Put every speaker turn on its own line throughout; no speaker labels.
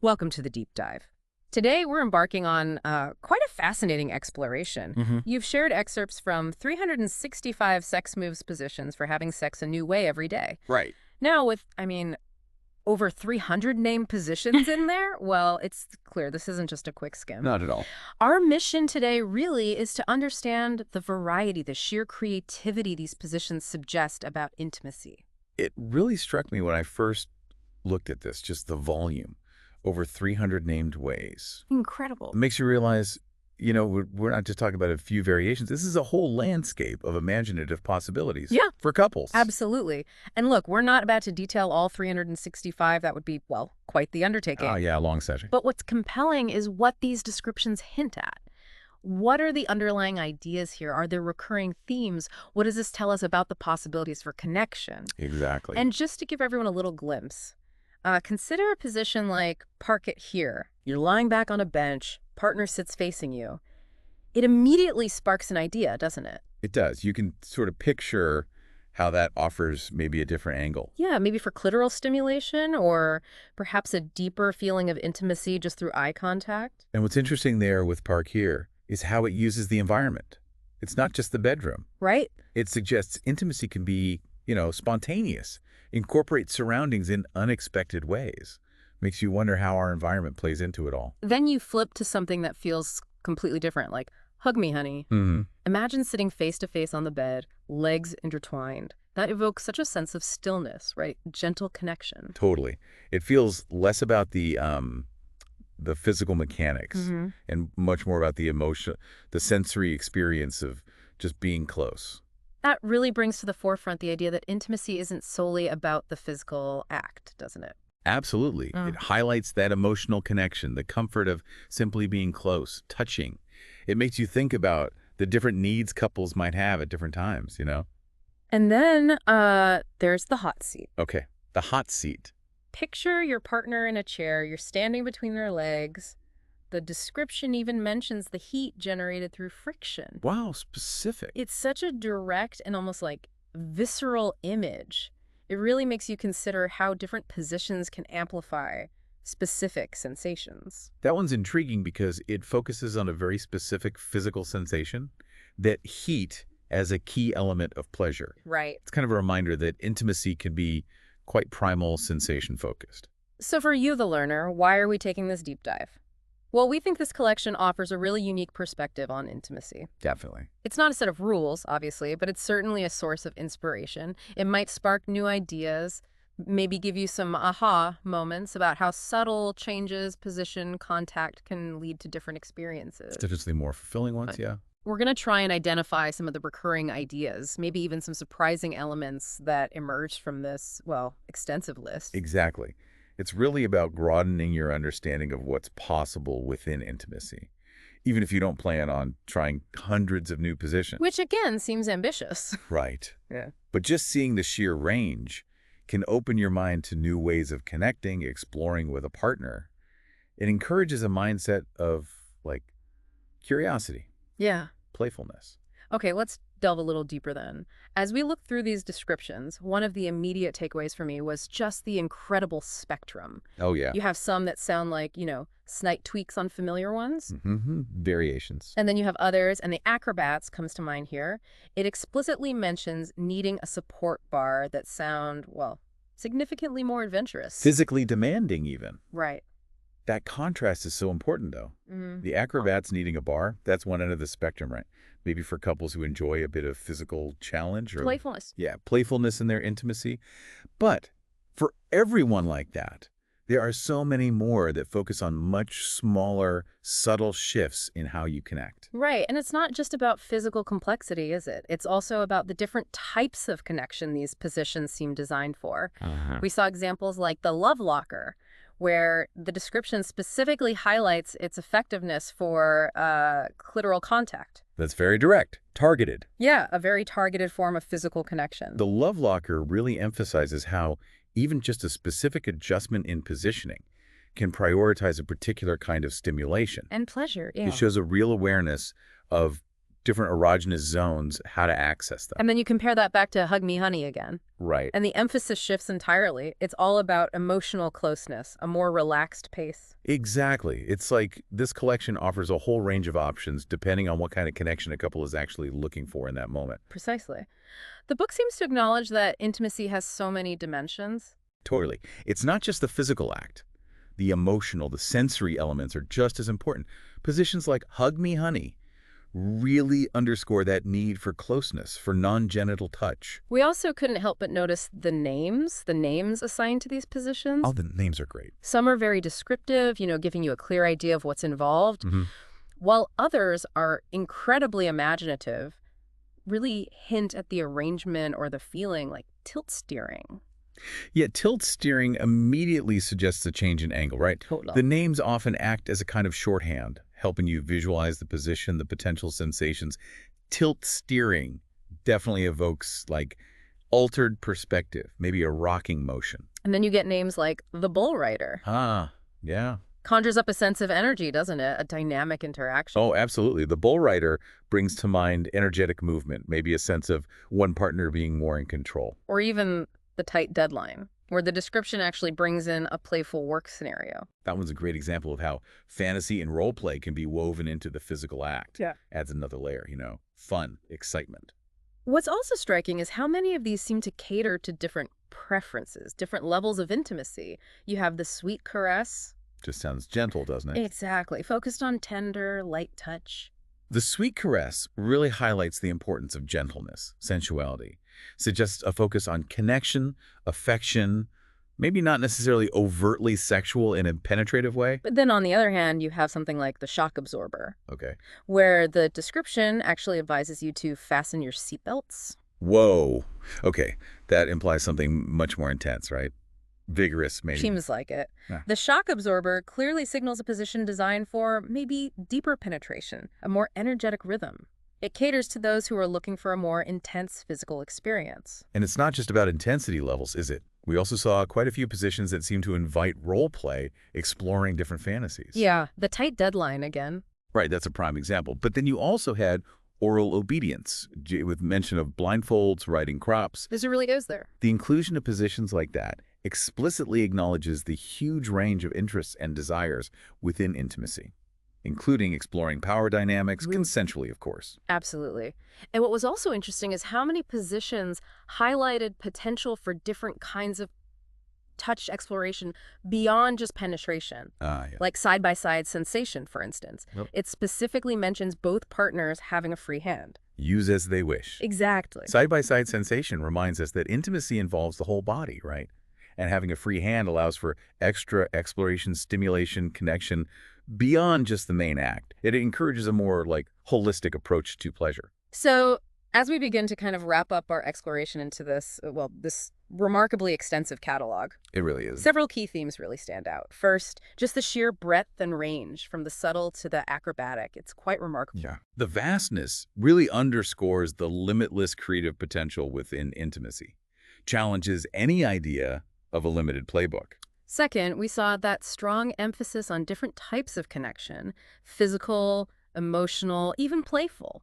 Welcome to the deep dive. Today, we're embarking on quite a fascinating exploration. You've shared excerpts from 365 sex moves positions for having sex a new way every day.
Right.
Now, with, over 300 named positions in there, well, it's clear this isn't just a quick skim.
Not at all.
Our mission today really is to understand the variety, the sheer creativity these positions suggest about intimacy.
It really struck me when I first looked at this, just the volume. Over 300 named ways.
Incredible.
It makes you realize, we're not just talking about a few variations. This is a whole landscape of imaginative possibilities for couples.
Absolutely. And look, we're not about to detail all 365. That would be, well, quite the undertaking.
Oh, yeah, a long session.
But what's compelling is what these descriptions hint at. What are the underlying ideas here? Are there recurring themes? What does this tell us about the possibilities for connection?
Exactly.
And just to give everyone a little glimpse, consider a position like park it here. You're lying back on a bench, partner sits facing you. It immediately sparks an idea, doesn't it?
It does. You can sort of picture how that offers maybe a different angle.
Yeah, maybe for clitoral stimulation or perhaps a deeper feeling of intimacy just through eye contact.
And what's interesting there with park here is how it uses the environment. It's not just the bedroom.
Right?
It suggests intimacy can be, spontaneous. Incorporate surroundings in unexpected ways. Makes you wonder how our environment plays into it all.
Then you flip to something that feels completely different, like, hug me, honey. Imagine sitting face to face on the bed, legs intertwined. That evokes such a sense of stillness, right? Gentle connection.
Totally. It feels less about the physical mechanics and much more about the emotion, the sensory experience of just being close.
That really brings to the forefront the idea that intimacy isn't solely about the physical act, doesn't it?
Absolutely. It highlights that emotional connection, the comfort of simply being close, touching. It makes you think about the different needs couples might have at different times,
And then there's the hot seat.
Okay, the hot seat.
Picture your partner in a chair. You're standing between their legs. The description even mentions the heat generated through friction.
Wow, specific.
It's such a direct and almost like visceral image. It really makes you consider how different positions can amplify specific sensations.
That one's intriguing because it focuses on a very specific physical sensation, that heat as a key element of pleasure.
Right.
It's kind of a reminder that intimacy can be quite primal, sensation-focused.
So for you, the learner, why are we taking this deep dive? Well, we think this collection offers a really unique perspective on intimacy.
Definitely.
It's not a set of rules, obviously, but it's certainly a source of inspiration. It might spark new ideas, maybe give you some aha moments about how subtle changes, position, contact can lead to different experiences.
Potentially more fulfilling ones, yeah.
We're going to try and identify some of the recurring ideas, maybe even some surprising elements that emerged from this, well, extensive list.
Exactly. It's really about broadening your understanding of what's possible within intimacy, even if you don't plan on trying hundreds of new positions.
Which, again, seems ambitious.
Right.
Yeah.
But just seeing the sheer range can open your mind to new ways of connecting, exploring with a partner. It encourages a mindset of, curiosity.
Yeah.
Playfulness.
Okay, let's delve a little deeper then. As we look through these descriptions, one of the immediate takeaways for me was just the incredible spectrum.
Oh, yeah.
You have some that sound like, slight tweaks on familiar ones.
Variations.
And then you have others, and the acrobats comes to mind here. It explicitly mentions needing a support bar that sound, well, significantly more adventurous.
Physically demanding, even.
Right.
That contrast is so important, though. The acrobats needing a bar, that's one end of the spectrum, right? Maybe for couples who enjoy a bit of physical challenge. Or
Playfulness.
Yeah, playfulness in their intimacy. But for everyone like that, there are so many more that focus on much smaller, subtle shifts in how you connect.
Right, and it's not just about physical complexity, is it? It's also about the different types of connection these positions seem designed for. We saw examples like the love locker, where the description specifically highlights its effectiveness for clitoral contact.
That's very direct, targeted.
Yeah, a very targeted form of physical connection.
The love locker really emphasizes how even just a specific adjustment in positioning can prioritize a particular kind of stimulation.
And pleasure, yeah.
It shows a real awareness of different erogenous zones, how to access them.
And then you compare that back to Hug Me Honey again.
Right.
And the emphasis shifts entirely. It's all about emotional closeness, a more relaxed pace.
Exactly. It's like this collection offers a whole range of options depending on what kind of connection a couple is actually looking for in that moment.
Precisely. The book seems to acknowledge that intimacy has so many dimensions.
Totally. It's not just the physical act. The emotional, the sensory elements are just as important. Positions like Hug Me Honey really underscore that need for closeness, for non-genital touch.
We also couldn't help but notice the names assigned to these positions.
Oh, the names are great.
Some are very descriptive, giving you a clear idea of what's involved, while others are incredibly imaginative, really hint at the arrangement or the feeling, like tilt steering.
Yet tilt steering immediately suggests a change in angle, right?
Totally.
The names often act as a kind of shorthand, helping you visualize the position, the potential sensations. Tilt steering definitely evokes like altered perspective, maybe a rocking motion.
And then you get names like the bull rider.
Ah, yeah.
Conjures up a sense of energy, doesn't it? A dynamic interaction.
Oh, absolutely. The bull rider brings to mind energetic movement, maybe a sense of one partner being more in control.
Or even the tight deadline, where the description actually brings in a playful work scenario.
That one's a great example of how fantasy and role play can be woven into the physical act.
Yeah.
Adds another layer, fun, excitement.
What's also striking is how many of these seem to cater to different preferences, different levels of intimacy. You have the sweet caress.
Just sounds gentle, doesn't it?
Exactly. Focused on tender, light touch.
The sweet caress really highlights the importance of gentleness, sensuality, suggests a focus on connection, affection, maybe not necessarily overtly sexual in a penetrative way.
But then on the other hand, you have something like the shock absorber,
Okay.
where the description actually advises you to fasten your seatbelts.
Whoa. Okay. That implies something much more intense, right? Vigorous, maybe.
Seems like it.
Yeah.
The shock absorber clearly signals a position designed for maybe deeper penetration, a more energetic rhythm. It caters to those who are looking for a more intense physical experience.
And it's not just about intensity levels, is it? We also saw quite a few positions that seem to invite role play, exploring different fantasies.
Yeah, the tight deadline again.
Right, that's a prime example. But then you also had oral obedience, with mention of blindfolds, riding crops.
This really is there.
The inclusion of positions like that explicitly acknowledges the huge range of interests and desires within intimacy, including exploring power dynamics, consensually, of course.
Absolutely. And what was also interesting is how many positions highlighted potential for different kinds of touch exploration beyond just penetration.
Yeah.
Like side-by-side sensation, for instance.
Yep.
It specifically mentions both partners having a free hand.
Use as they wish.
Exactly.
Side-by-side sensation reminds us that intimacy involves the whole body, right? And having a free hand allows for extra exploration, stimulation, connection beyond just the main act. It encourages a more holistic approach to pleasure.
So as we begin to kind of wrap up our exploration into this remarkably extensive catalog,
It really is.
several key themes really stand out. First, just the sheer breadth and range, from the subtle to the acrobatic. It's quite remarkable.
Yeah. The vastness really underscores the limitless creative potential within intimacy, challenges any idea of a limited playbook.
Second, we saw that strong emphasis on different types of connection, physical, emotional, even playful,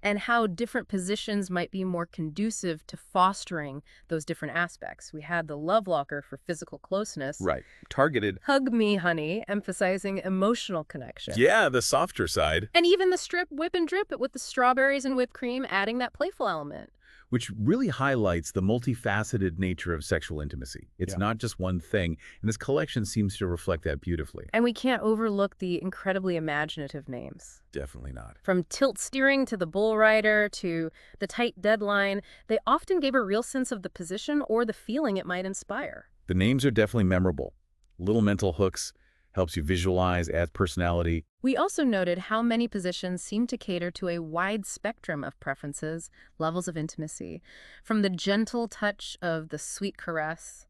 and how different positions might be more conducive to fostering those different aspects. We had the love locker for physical closeness.
Right. Targeted.
Hug Me Honey, emphasizing emotional connection.
Yeah, the softer side.
And even the strip, whip and drip it with the strawberries and whipped cream, adding that playful element.
Which really highlights the multifaceted nature of sexual intimacy. It's not just one thing, and this collection seems to reflect that beautifully.
And we can't overlook the incredibly imaginative names.
Definitely not.
From tilt steering to the bull rider to the tight deadline, they often gave a real sense of the position or the feeling it might inspire.
The names are definitely memorable. Little mental hooks, helps you visualize, adds personality.
We also noted how many positions seem to cater to a wide spectrum of preferences, levels of intimacy, from the gentle touch of the sweet caress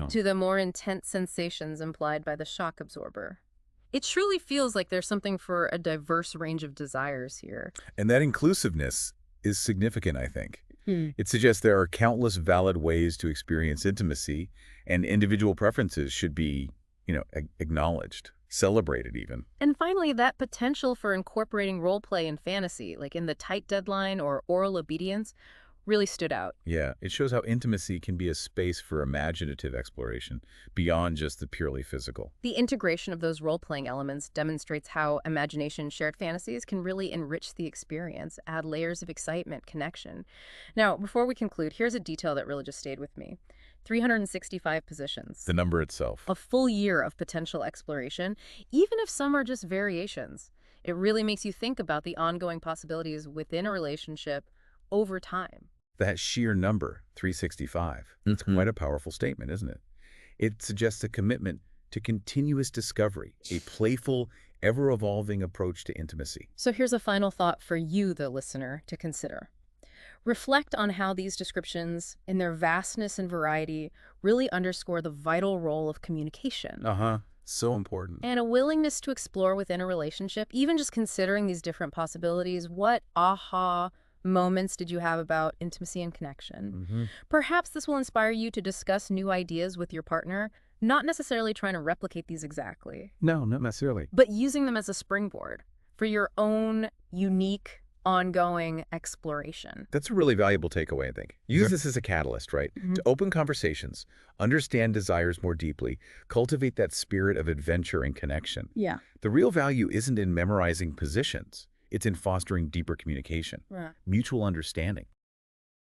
to the more intense sensations implied by the shock absorber. It truly feels like there's something for a diverse range of desires here.
And that inclusiveness is significant, I think. It suggests there are countless valid ways to experience intimacy, and individual preferences should be, acknowledged. celebrated even.
And finally, that potential for incorporating role play and fantasy, like in the tight deadline or oral obedience, really stood out.
Yeah, it shows how intimacy can be a space for imaginative exploration beyond just the purely physical.
The integration of those role-playing elements demonstrates how imagination and shared fantasies can really enrich the experience, add layers of excitement, connection. Now, before we conclude, here's a detail that really just stayed with me. 365 positions.
The number itself.
A full year of potential exploration, even if some are just variations. It really makes you think about the ongoing possibilities within a relationship over time.
That sheer number, 365, it's quite a powerful statement, isn't it? It suggests a commitment to continuous discovery, a playful, ever-evolving approach to intimacy.
So here's a final thought for you, the listener, to consider. Reflect on how these descriptions, in their vastness and variety, really underscore the vital role of communication.
So important.
And a willingness to explore within a relationship, even just considering these different possibilities. What aha moments did you have about intimacy and connection? Perhaps this will inspire you to discuss new ideas with your partner, not necessarily trying to replicate these exactly,
No, not necessarily.
but using them as a springboard for your own unique, ongoing exploration.
That's a really valuable takeaway, I think. Use this as a catalyst, right? To open conversations, understand desires more deeply, cultivate that spirit of adventure and connection.
Yeah.
The real value isn't in memorizing positions. It's in fostering deeper communication,
Right.
mutual understanding,